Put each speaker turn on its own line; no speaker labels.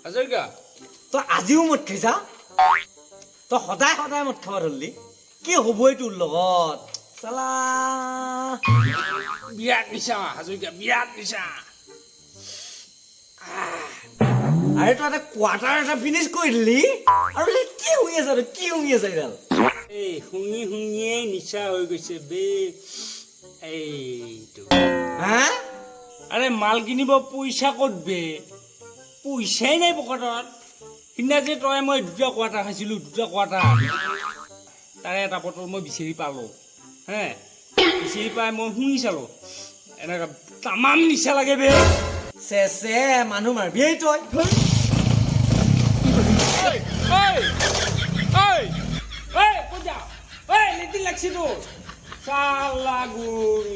হাজৰিকা
তই আজিও মদ খাইছা তই সদায় সদায় মদ খাব ধৰলি কি হ'বই তোৰ লগত চালা
বিৰাট নিচা হাজৰিকা বিৰাট নিচা
আৰে তই এটা কোৱাৰ্টাৰ এটা ফিনিছ কৰি দিলি আৰু কি শুই আছা তই কি শুই আছা এইডাল
এই শুঙি শুঙিয়ে নিচা হৈ গৈছে বে এইটো
হা
আৰে মাল কিনিব পইচা ক'ত বে পইচাই নাই পকেটত সিদিনা যে তই মই দুটা কোৱাৰ্টাৰ খাইছিলোঁ দুটা কোৱাৰ্টাৰ তাৰে এটা বটল মই বিচাৰি পালোঁ হে বিচাৰি পাই মই শুনি চালোঁ এনেকুৱা তামাম নিচা লাগে বে
চে মানুহ মাৰবি এই তই
লেটিন লাগছি তোৰ চালা গৰু